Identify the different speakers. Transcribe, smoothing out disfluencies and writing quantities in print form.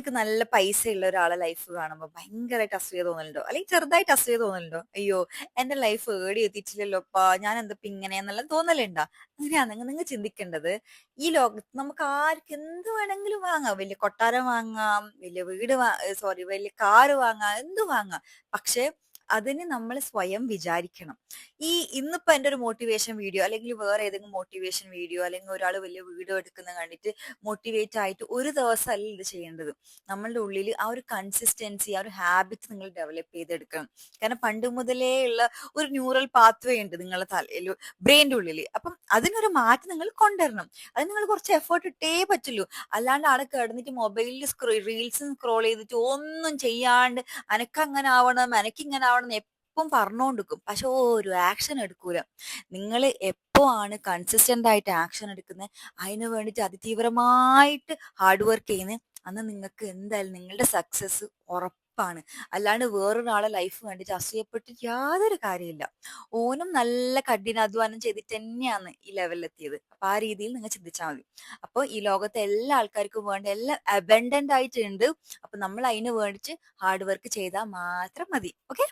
Speaker 1: നിങ്ങൾക്ക് നല്ല പൈസയുള്ള ഒരാളെ ലൈഫ് കാണുമ്പോൾ ഭയങ്കരമായിട്ട് അസൂയ തോന്നലുണ്ടോ? അല്ലെങ്കിൽ ചെറുതായിട്ട് അസൂയ തോന്നലുണ്ടോ? അയ്യോ, എന്റെ ലൈഫ് ഏടി എത്തിയിട്ടില്ലല്ലോപ്പാ, ഞാൻ എന്തപ്പോ ഇങ്ങനെ എന്നെല്ലാം തോന്നലുണ്ടാ? അങ്ങനെയാണെങ്കിൽ നിങ്ങൾ ചിന്തിക്കേണ്ടത്, ഈ ലോകത്ത് നമുക്ക് ആർക്ക് എന്ത് വേണമെങ്കിലും വാങ്ങാം. വലിയ കൊട്ടാരം വാങ്ങാം, വലിയ വീട് സോറി, വലിയ കാറ് വാങ്ങാം, എന്ത് വാങ്ങാം. പക്ഷെ അതിന് നമ്മൾ സ്വയം വിചാരിക്കണം. ഈ ഇന്നിപ്പോ എന്റെ ഒരു മോട്ടിവേഷൻ വീഡിയോ, അല്ലെങ്കിൽ വേറെ ഏതെങ്കിലും മോട്ടിവേഷൻ വീഡിയോ, അല്ലെങ്കിൽ ഒരാൾ വലിയ വീഡിയോ എടുക്കുന്ന കണ്ടിട്ട് മോട്ടിവേറ്റ് ആയിട്ട് ഒരു ദിവസമല്ല ഇത് ചെയ്യേണ്ടത്. നമ്മളുടെ ഉള്ളിൽ ആ ഒരു കൺസിസ്റ്റൻസി, ആ ഒരു ഹാബിറ്റ് നിങ്ങൾ ഡെവലപ്പ് ചെയ്തെടുക്കണം. കാരണം പണ്ട് മുതലേ ഉള്ള ഒരു ന്യൂറൽ പാത്വേ ഉണ്ട് നിങ്ങളുടെ തലയിൽ, ബ്രെയിൻ്റെ ഉള്ളിൽ. അപ്പം അതിനൊരു മാറ്റം നിങ്ങൾ കൊണ്ടുവരണം. അത് നിങ്ങൾ കുറച്ച് എഫേർട്ട് ഇട്ടേ പറ്റുള്ളൂ. അല്ലാണ്ട് ആടെ കിടന്നിട്ട് മൊബൈലിൽ റീൽസും സ്ക്രോൾ ചെയ്തിട്ട് ഒന്നും ചെയ്യാണ്ട് അനക്കങ്ങനെ ആവണം, അനക്കിങ്ങനെ ആവണം എന്ന് എപ്പം പറഞ്ഞുകൊണ്ടിരിക്കും. പക്ഷെ ഒരു ആക്ഷൻ എടുക്കൂല. നിങ്ങൾ എപ്പോ ആണ് കൺസിസ്റ്റന്റ് ആയിട്ട് ആക്ഷൻ എടുക്കുന്നത്, അതിന് വേണ്ടിയിട്ട് അതിതീവ്രമായിട്ട് ഹാർഡ് വർക്ക് ചെയ്യുന്നത്, അന്ന് നിങ്ങൾക്ക് എന്തായാലും നിങ്ങളുടെ സക്സസ് ഉറപ്പാണ്. അല്ലാണ്ട് വേറൊരാളെ ലൈഫ് കണ്ടിട്ട് അസൂയപ്പെട്ടിട്ട് യാതൊരു കാര്യമില്ല. ഓനും നല്ല കഠിനാധ്വാനം ചെയ്തിട്ട് തന്നെയാണ് ഈ ലെവലിലെത്തിയത്. അപ്പൊ ആ രീതിയിൽ നിങ്ങൾ ചിന്തിച്ചാൽ മതി. അപ്പോൾ ഈ ലോകത്തെ എല്ലാ ആൾക്കാർക്കും വേണ്ട എല്ലാം അബൻഡന്റ് ആയിട്ടുണ്ട്. അപ്പൊ നമ്മൾ അതിന് വേണ്ടിയിട്ട് ഹാർഡ് വർക്ക് ചെയ്താൽ മാത്രം മതി. ഓക്കെ.